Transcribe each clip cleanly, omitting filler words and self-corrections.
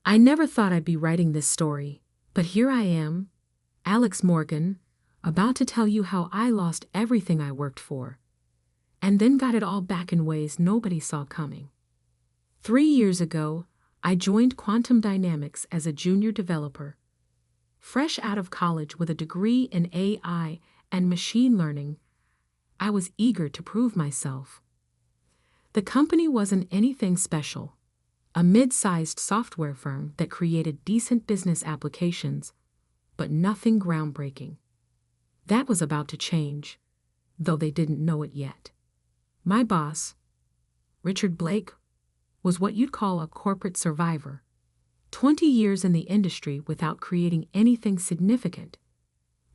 I never thought I'd be writing this story, but here I am, Alex Morgan, about to tell you how I lost everything I worked for, and then got it all back in ways nobody saw coming. 3 years ago, I joined Quantum Dynamics as a junior developer. Fresh out of college with a degree in AI and machine learning, I was eager to prove myself. The company wasn't anything special, a mid-sized software firm that created decent business applications, but nothing groundbreaking. That was about to change, though they didn't know it yet. My boss, Richard Blake, was what you'd call a corporate survivor. 20 years in the industry without creating anything significant,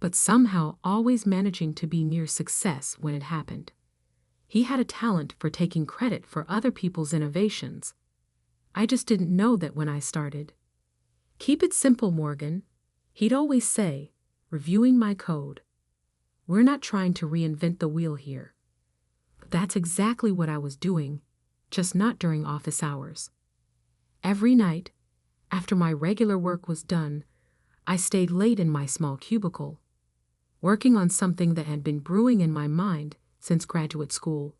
but somehow always managing to be near success when it happened. He had a talent for taking credit for other people's innovations. I just didn't know that when I started. "Keep it simple, Morgan," he'd always say, reviewing my code. "We're not trying to reinvent the wheel here." But that's exactly what I was doing, just not during office hours. Every night, after my regular work was done, I stayed late in my small cubicle, working on something that had been brewing in my mind since graduate school,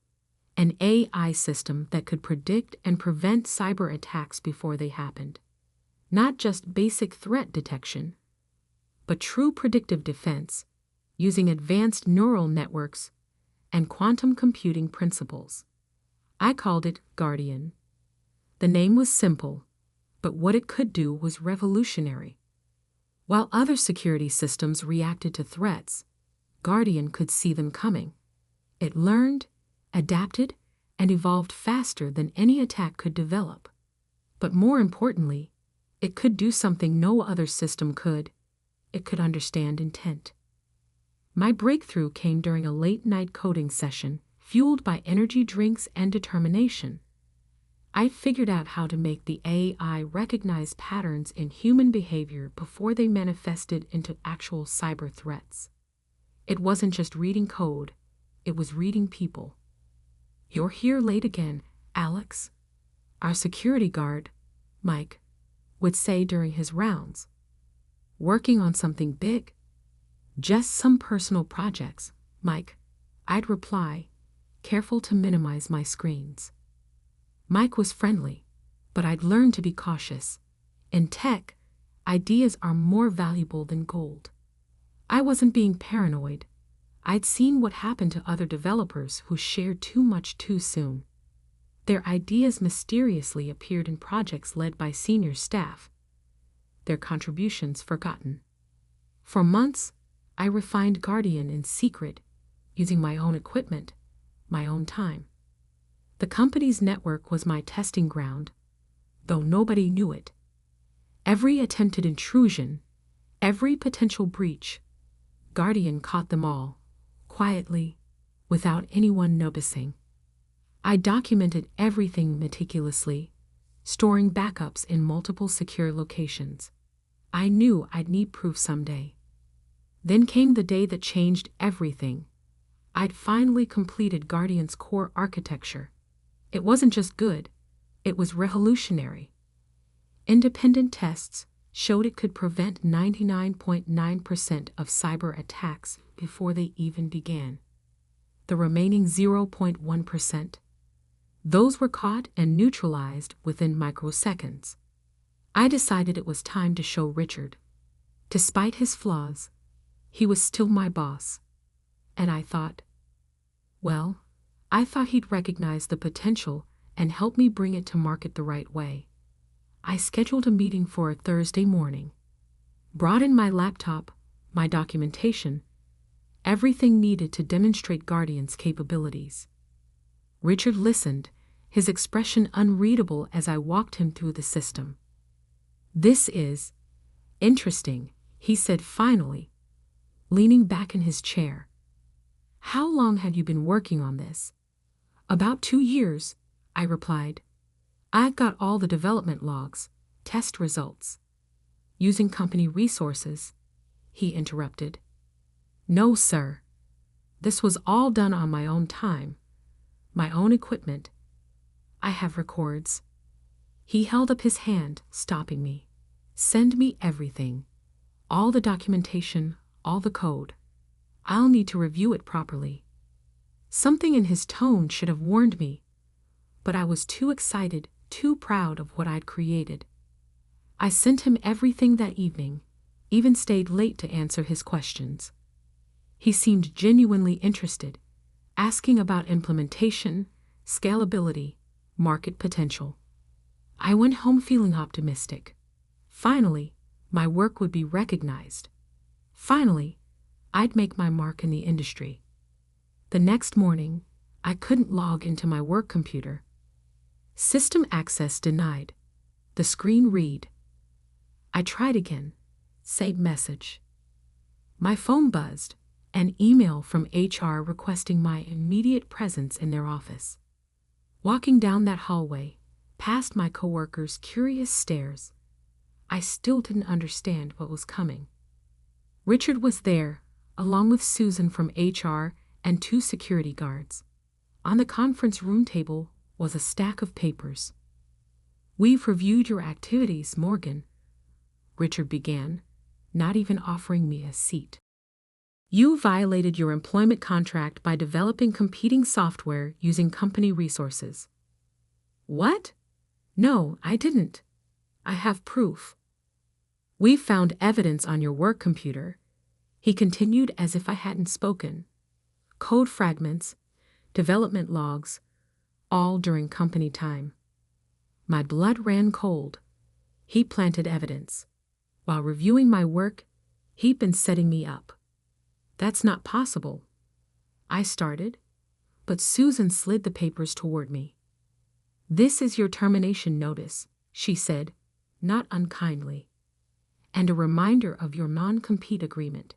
an AI system that could predict and prevent cyber attacks before they happened. Not just basic threat detection, but true predictive defense, using advanced neural networks and quantum computing principles. I called it Guardian. The name was simple, but what it could do was revolutionary. While other security systems reacted to threats, Guardian could see them coming. It learned, adapted, and evolved faster than any attack could develop. But more importantly, it could do something no other system could. It could understand intent. My breakthrough came during a late-night coding session, fueled by energy drinks and determination. I figured out how to make the AI recognize patterns in human behavior before they manifested into actual cyber threats. It wasn't just reading code, it was reading people. "You're here late again, Alex," our security guard, Mike, would say during his rounds. "Working on something big?" "Just some personal projects, Mike," I'd reply, careful to minimize my screens. Mike was friendly, but I'd learned to be cautious. In tech, ideas are more valuable than gold. I wasn't being paranoid. I'd seen what happened to other developers who shared too much too soon. Their ideas mysteriously appeared in projects led by senior staff, their contributions forgotten. For months, I refined Guardian in secret, using my own equipment, my own time. The company's network was my testing ground, though nobody knew it. Every attempted intrusion, every potential breach, Guardian caught them all, quietly, without anyone noticing. I documented everything meticulously, storing backups in multiple secure locations. I knew I'd need proof someday. Then came the day that changed everything. I'd finally completed Guardian's core architecture. It wasn't just good, it was revolutionary. Independent tests showed it could prevent 99.9% of cyber attacks before they even began. The remaining 0.1%, those were caught and neutralized within microseconds. I decided it was time to show Richard. Despite his flaws, he was still my boss. And I thought he'd recognize the potential and help me bring it to market the right way. I scheduled a meeting for a Thursday morning, brought in my laptop, my documentation, everything needed to demonstrate Guardian's capabilities. Richard listened, his expression unreadable as I walked him through the system. "This is interesting," he said finally, leaning back in his chair. "How long have you been working on this?" "About 2 years," I replied. "I've got all the development logs, test results." "Using company resources?" he interrupted. "No, sir. This was all done on my own time, my own equipment. I have records." He held up his hand, stopping me. Send me everything. All the documentation, all the code. I'll need to review it properly. Something in his tone should have warned me, but I was too excited, too proud of what I'd created. I sent him everything that evening, even stayed late to answer his questions. He seemed genuinely interested, asking about implementation, scalability, market potential. I went home feeling optimistic. Finally, my work would be recognized. Finally, I'd make my mark in the industry. The next morning, I couldn't log into my work computer. System access denied. The screen read. I tried again. Same message. My phone buzzed. An email from HR requesting my immediate presence in their office. Walking down that hallway, past my coworkers' curious stares, I still didn't understand what was coming. Richard was there, along with Susan from HR and 2 security guards. On the conference room table was a stack of papers. "We've reviewed your activities, Morgan," Richard began, not even offering me a seat. "You violated your employment contract by developing competing software using company resources." "What? No, I didn't. I have proof." "We found evidence on your work computer," he continued as if I hadn't spoken. "Code fragments, development logs, all during company time." My blood ran cold. He planted evidence. While reviewing my work, he'd been setting me up. "That's not possible," I started, but Susan slid the papers toward me. "This is your termination notice," she said, not unkindly, "and a reminder of your non-compete agreement.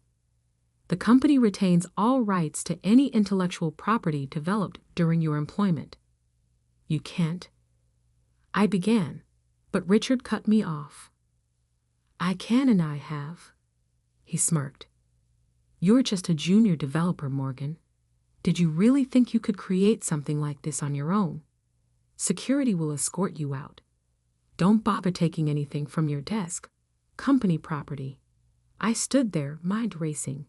The company retains all rights to any intellectual property developed during your employment." "You can't," I began, but Richard cut me off. "I can and I have," he smirked. "You're just a junior developer, Morgan. Did you really think you could create something like this on your own? Security will escort you out. Don't bother taking anything from your desk. Company property." I stood there, mind racing.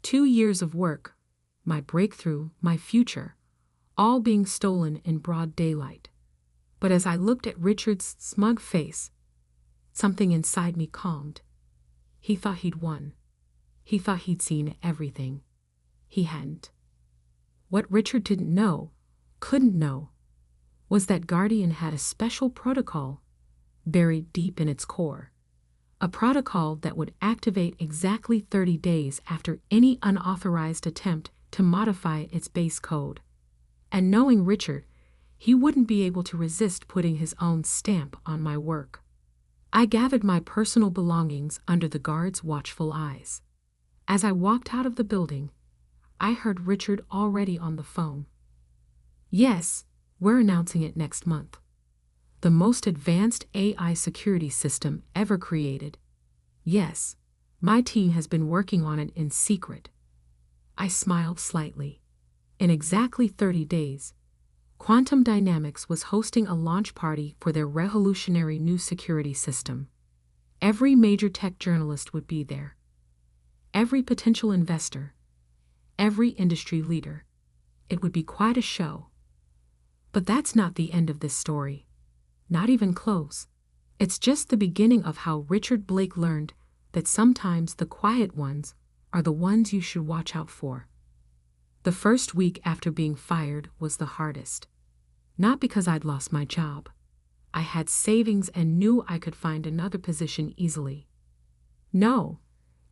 2 years of work, my breakthrough, my future, all being stolen in broad daylight. But as I looked at Richard's smug face, something inside me calmed. He thought he'd won. He thought he'd seen everything. He hadn't. What Richard didn't know, couldn't know, was that Guardian had a special protocol buried deep in its core. A protocol that would activate exactly 30 days after any unauthorized attempt to modify its base code. And knowing Richard, he wouldn't be able to resist putting his own stamp on my work. I gathered my personal belongings under the guard's watchful eyes. As I walked out of the building, I heard Richard already on the phone. "Yes, we're announcing it next month. The most advanced AI security system ever created. Yes, my team has been working on it in secret." I smiled slightly. In exactly 30 days, Quantum Dynamics was hosting a launch party for their revolutionary new security system. Every major tech journalist would be there. Every potential investor. Every industry leader. It would be quite a show. But that's not the end of this story. Not even close. It's just the beginning of how Richard Blake learned that sometimes the quiet ones are the ones you should watch out for. The first week after being fired was the hardest. Not because I'd lost my job. I had savings and knew I could find another position easily. No,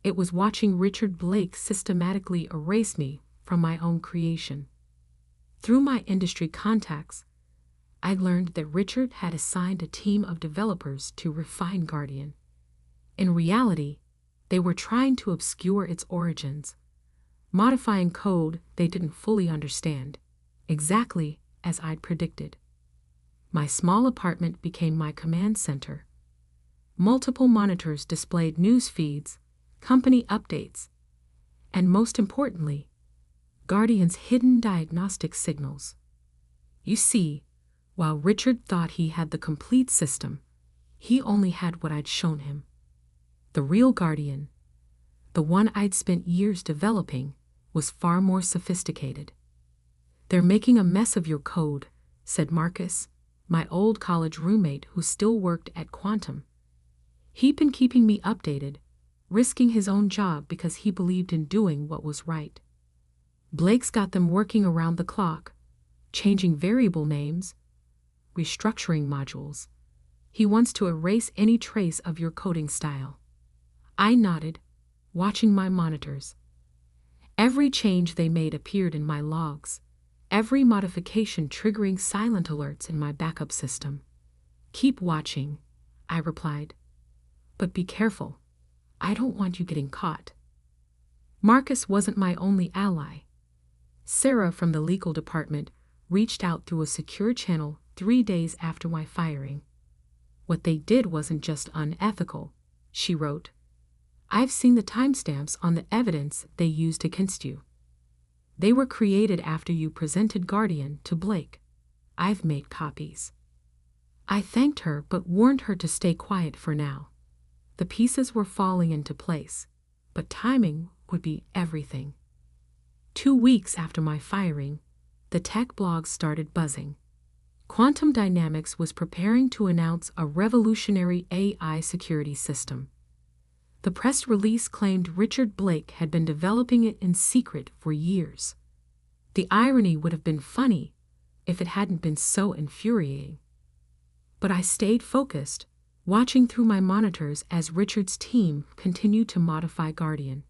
it was watching Richard Blake systematically erase me from my own creation. Through my industry contacts, I learned that Richard had assigned a team of developers to refine Guardian. In reality, they were trying to obscure its origins, modifying code they didn't fully understand, exactly as I'd predicted. My small apartment became my command center. Multiple monitors displayed news feeds, company updates, and most importantly, Guardian's hidden diagnostic signals. You see, While Richard thought he had the complete system, he only had what I'd shown him. The real Guardian, the one I'd spent years developing, was far more sophisticated. "They're making a mess of your code," said Marcus, my old college roommate who still worked at Quantum. He'd been keeping me updated, risking his own job because he believed in doing what was right. "Blake's got them working around the clock, changing variable names, restructuring modules. He wants to erase any trace of your coding style." I nodded, watching my monitors. Every change they made appeared in my logs, every modification triggering silent alerts in my backup system. "Keep watching," I replied. "But be careful. I don't want you getting caught." Marcus wasn't my only ally. Sarah from the legal department reached out through a secure channel 3 days after my firing. "What they did wasn't just unethical," she wrote. "I've seen the timestamps on the evidence they used against you. They were created after you presented Guardian to Blake. I've made copies." I thanked her but warned her to stay quiet for now. The pieces were falling into place, but timing would be everything. 2 weeks after my firing, the tech blogs started buzzing. Quantum Dynamics was preparing to announce a revolutionary AI security system. The press release claimed Richard Blake had been developing it in secret for years. The irony would have been funny if it hadn't been so infuriating. But I stayed focused, watching through my monitors as Richard's team continued to modify Guardian.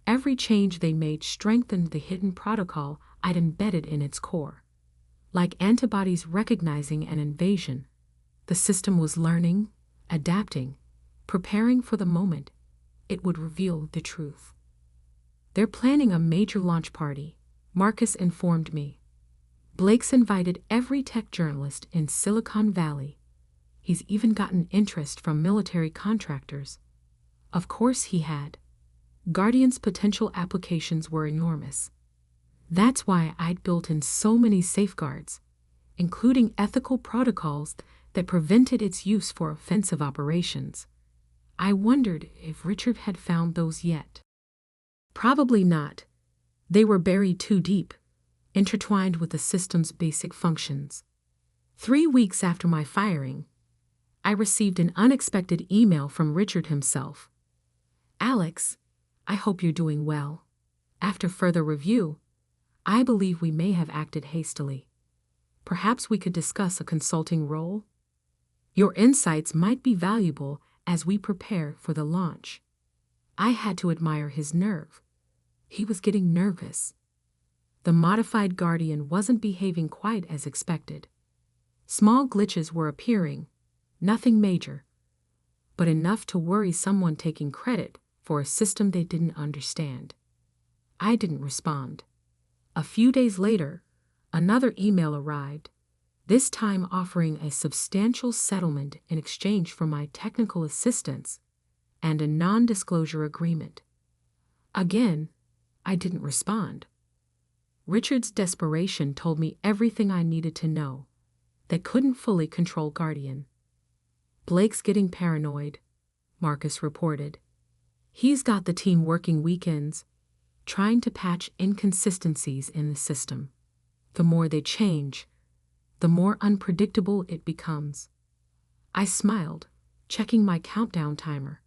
Every change they made strengthened the hidden protocol I'd embedded in its core. Like antibodies recognizing an invasion, the system was learning, adapting, preparing for the moment it would reveal the truth. "They're planning a major launch party," Marcus informed me. "Blake's invited every tech journalist in Silicon Valley. He's even gotten interest from military contractors." Of course he had. Guardian's potential applications were enormous. That's why I'd built in so many safeguards, including ethical protocols that prevented its use for offensive operations. I wondered if Richard had found those yet. Probably not. They were buried too deep, intertwined with the system's basic functions. 3 weeks after my firing, I received an unexpected email from Richard himself. "Alex, I hope you're doing well. After further review, I believe we may have acted hastily. Perhaps we could discuss a consulting role? Your insights might be valuable as we prepare for the launch." I had to admire his nerve. He was getting nervous. The modified Guardian wasn't behaving quite as expected. Small glitches were appearing, nothing major, but enough to worry someone taking credit for a system they didn't understand. I didn't respond. A few days later, another email arrived, this time offering a substantial settlement in exchange for my technical assistance and a non-disclosure agreement. Again, I didn't respond. Richard's desperation told me everything I needed to know. They couldn't fully control Guardian. "Blake's getting paranoid," Marcus reported. "He's got the team working weekends, trying to patch inconsistencies in the system. The more they change, the more unpredictable it becomes." I smiled, checking my countdown timer.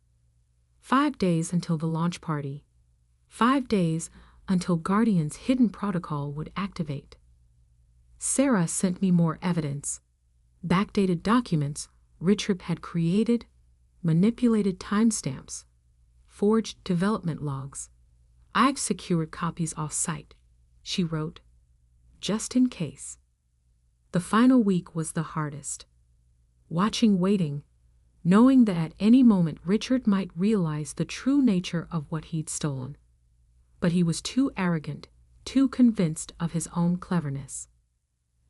5 days until the launch party. 5 days until Guardian's hidden protocol would activate. Sarah sent me more evidence. Backdated documents Richard had created, manipulated timestamps, forged development logs. "I've secured copies off-site," she wrote, "just in case." The final week was the hardest. Watching, waiting, knowing that at any moment Richard might realize the true nature of what he'd stolen. But he was too arrogant, too convinced of his own cleverness.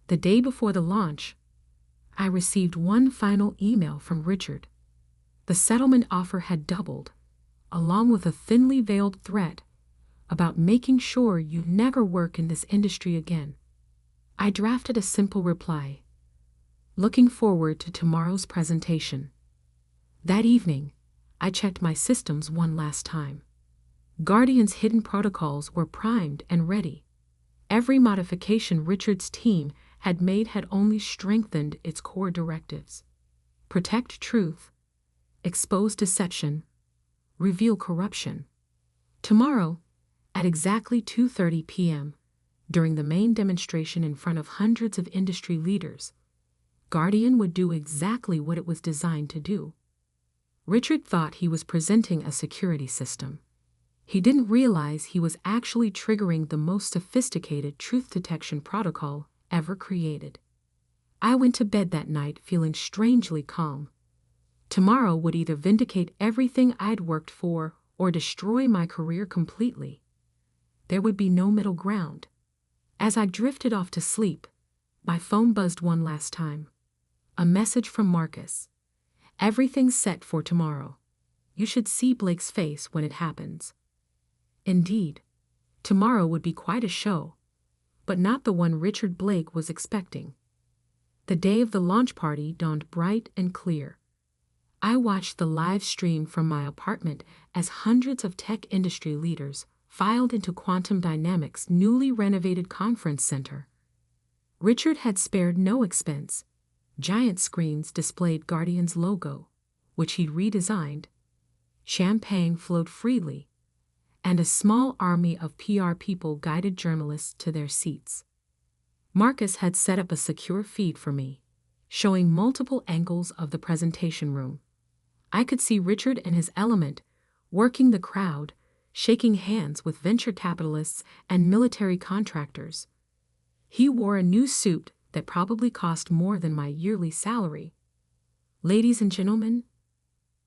The day before the launch, I received one final email from Richard. The settlement offer had doubled, along with a thinly veiled threat about making sure you never work in this industry again. I drafted a simple reply. looking forward to tomorrow's presentation. That evening, I checked my systems one last time. Guardian's hidden protocols were primed and ready. Every modification Richard's team had made had only strengthened its core directives. Protect truth, expose deception, reveal corruption. Tomorrow, at exactly 2:30 p.m., during the main demonstration in front of hundreds of industry leaders, Guardian would do exactly what it was designed to do. Richard thought he was presenting a security system. He didn't realize he was actually triggering the most sophisticated truth detection protocol ever created. I went to bed that night feeling strangely calm. Tomorrow would either vindicate everything I'd worked for or destroy my career completely. There would be no middle ground. As I drifted off to sleep, my phone buzzed one last time. A message from Marcus. Everything's set for tomorrow. You should see Blake's face when it happens. Indeed, tomorrow would be quite a show, but not the one Richard Blake was expecting. The day of the launch party dawned bright and clear. I watched the live stream from my apartment as hundreds of tech industry leaders filed into Quantum Dynamics' newly renovated conference center. Richard had spared no expense. Giant screens displayed Guardian's logo, which he'd redesigned. Champagne flowed freely, and a small army of PR people guided journalists to their seats. Marcus had set up a secure feed for me, showing multiple angles of the presentation room. I could see Richard and his element working the crowd, shaking hands with venture capitalists and military contractors. He wore a new suit that probably cost more than my yearly salary. Ladies and gentlemen,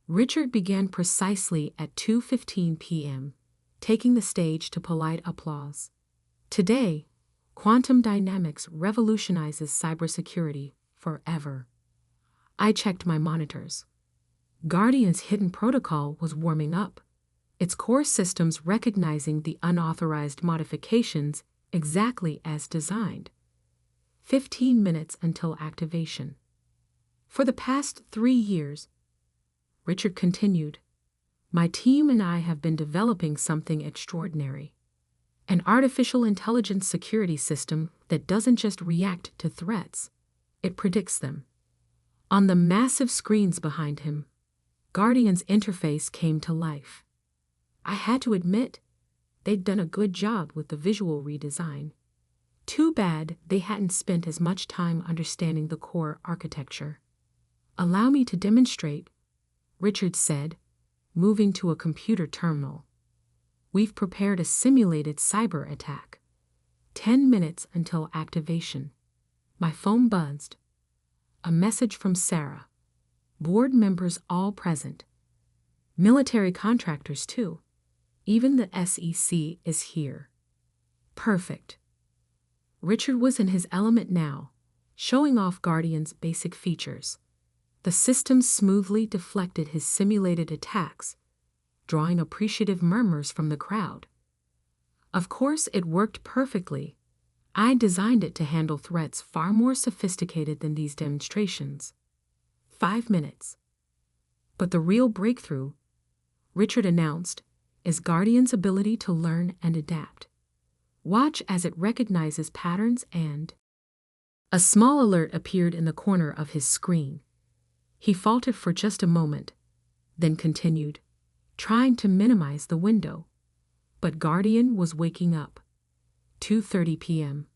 Richard began precisely at 2:15 p.m., taking the stage to polite applause. Today, Quantum Dynamics revolutionizes cybersecurity forever. I checked my monitors. Guardian's hidden protocol was warming up, its core systems recognizing the unauthorized modifications exactly as designed. 15 minutes until activation. For the past 3 years, Richard continued, my team and I have been developing something extraordinary. An artificial intelligence security system that doesn't just react to threats, it predicts them. On the massive screens behind him, Guardian's interface came to life. I had to admit, they'd done a good job with the visual redesign. Too bad they hadn't spent as much time understanding the core architecture. Allow me to demonstrate, Richard said, moving to a computer terminal. We've prepared a simulated cyber attack. 10 minutes until activation. My phone buzzed. A message from Sarah. Board members all present. Military contractors too. Even the SEC is here. Perfect. Richard was in his element now, showing off Guardian's basic features. The system smoothly deflected his simulated attacks, drawing appreciative murmurs from the crowd. Of course, it worked perfectly. I designed it to handle threats far more sophisticated than these demonstrations. 5 minutes. But the real breakthrough, Richard announced, is Guardian's ability to learn and adapt. Watch as it recognizes patterns and... A small alert appeared in the corner of his screen. He faltered for just a moment, then continued, trying to minimize the window. But Guardian was waking up. 2:30 p.m.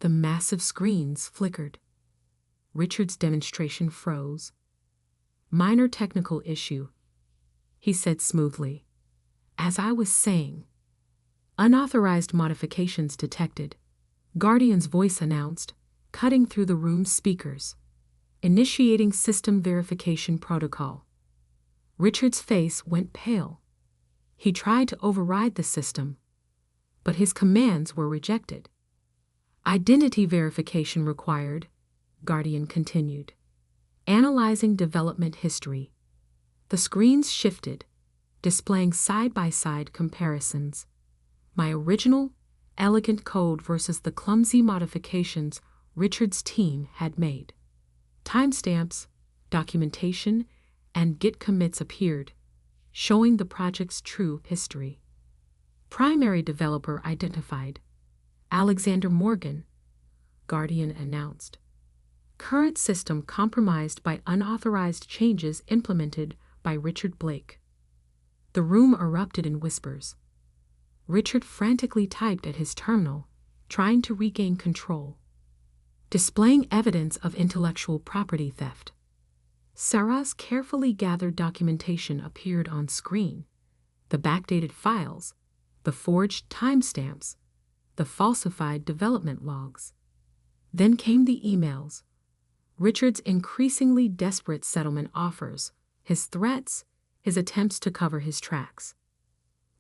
The massive screens flickered. Richard's demonstration froze. Minor technical issue, he said smoothly. As I was saying, unauthorized modifications detected, Guardian's voice announced, cutting through the room's speakers. Initiating system verification protocol. Richard's face went pale. He tried to override the system, but his commands were rejected. Identity verification required, Guardian continued. Analyzing development history. The screens shifted, displaying side-by-side comparisons. My original, elegant code versus the clumsy modifications Richard's team had made. Timestamps, documentation, and Git commits appeared, showing the project's true history. Primary developer identified: Alexander Morgan, Guardian announced. Current system compromised by unauthorized changes implemented by Richard Blake. The room erupted in whispers. Richard frantically typed at his terminal, trying to regain control. Displaying evidence of intellectual property theft. Sarah's carefully gathered documentation appeared on screen: the backdated files, the forged timestamps, the falsified development logs. Then came the emails: Richard's increasingly desperate settlement offers, his threats, his attempts to cover his tracks.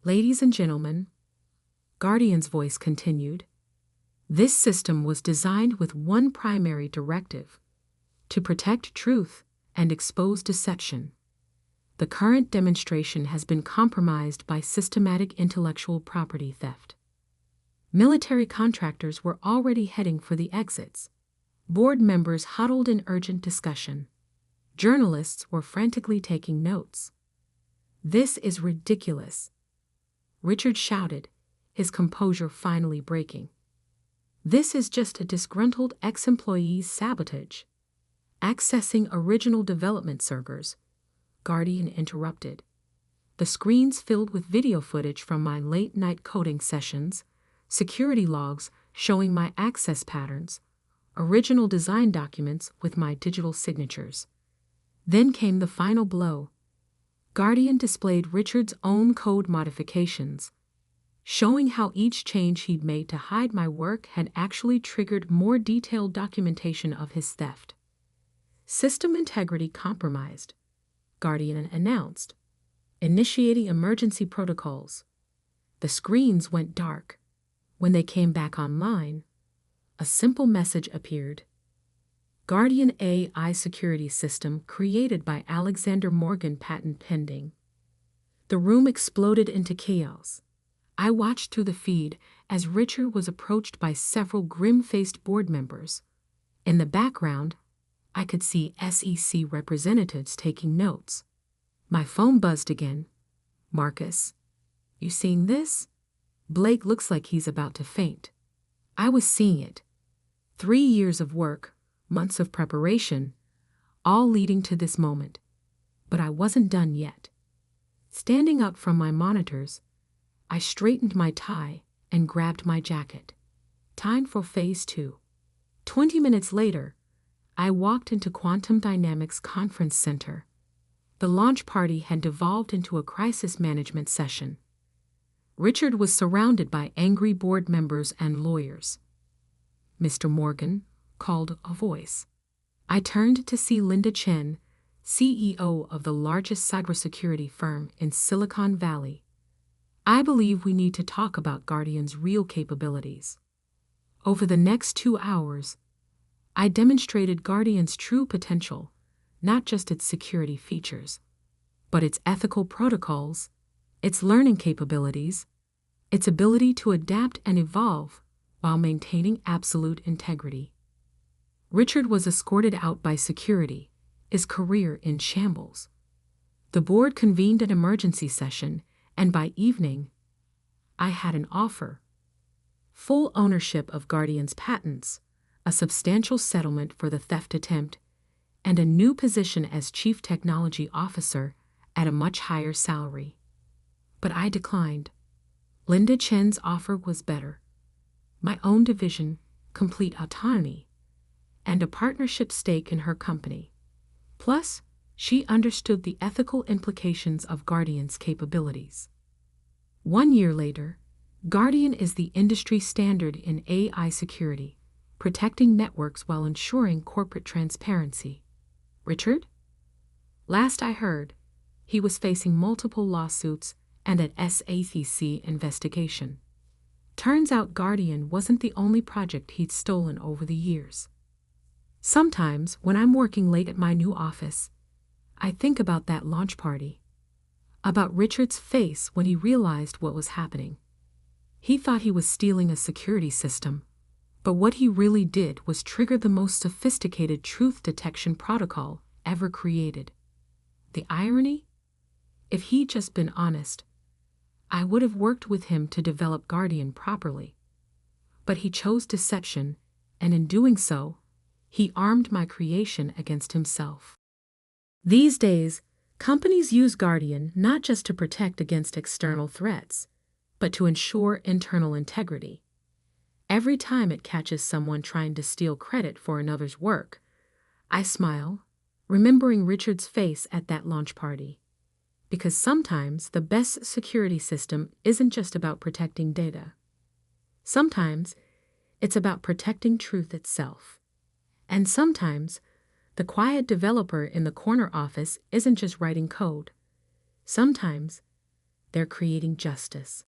Ladies and gentlemen, Guardian's voice continued, this system was designed with one primary directive: to protect truth and expose deception. The current demonstration has been compromised by systematic intellectual property theft. Military contractors were already heading for the exits. Board members huddled in urgent discussion. Journalists were frantically taking notes. This is ridiculous, Richard shouted, his composure finally breaking. This is just a disgruntled ex-employee's sabotage. Accessing original development servers, Guardian interrupted. The screens filled with video footage from my late-night coding sessions, security logs showing my access patterns, original design documents with my digital signatures. Then came the final blow. Guardian displayed Richard's own code modifications, showing how each change he'd made to hide my work had actually triggered more detailed documentation of his theft. System integrity compromised, Guardian announced, initiating emergency protocols. The screens went dark. When they came back online, a simple message appeared: Guardian AI security system created by Alexander Morgan, patent pending. The room exploded into chaos. I watched through the feed as Richard was approached by several grim-faced board members. In the background, I could see SEC representatives taking notes. My phone buzzed again. Marcus, you seeing this? Blake looks like he's about to faint. I was seeing it. 3 years of work, months of preparation, all leading to this moment. But I wasn't done yet. Standing up from my monitors, I straightened my tie and grabbed my jacket. Time for Phase 2. 20 minutes later, I walked into Quantum Dynamics Conference Center. The launch party had devolved into a crisis management session. Richard was surrounded by angry board members and lawyers. Mr. Morgan, called a voice. I turned to see Linda Chen, CEO of the largest cybersecurity firm in Silicon Valley. I believe we need to talk about Guardian's real capabilities. Over the next 2 hours, I demonstrated Guardian's true potential, not just its security features, but its ethical protocols, its learning capabilities, its ability to adapt and evolve while maintaining absolute integrity. Richard was escorted out by security, his career in shambles. The board convened an emergency session, and by evening, I had an offer: full ownership of Guardian's patents, a substantial settlement for the theft attempt, and a new position as Chief Technology Officer at a much higher salary. But I declined. Linda Chen's offer was better: my own division, complete autonomy, and a partnership stake in her company. Plus, she understood the ethical implications of Guardian's capabilities. 1 year later, Guardian is the industry standard in AI security, protecting networks while ensuring corporate transparency. Richard? Last I heard, he was facing multiple lawsuits and an SEC investigation. Turns out Guardian wasn't the only project he'd stolen over the years. Sometimes, when I'm working late at my new office, I think about that launch party. About Richard's face when he realized what was happening. He thought he was stealing a security system, But what he really did was trigger the most sophisticated truth detection protocol ever created. The irony? If he'd just been honest, I would have worked with him to develop Guardian properly. But he chose deception, and in doing so, he armed my creation against himself. These days, companies use Guardian not just to protect against external threats, but to ensure internal integrity. Every time it catches someone trying to steal credit for another's work, I smile, remembering Richard's face at that launch party. Because sometimes the best security system isn't just about protecting data. Sometimes it's about protecting truth itself. And sometimes the quiet developer in the corner office isn't just writing code. Sometimes they're creating justice.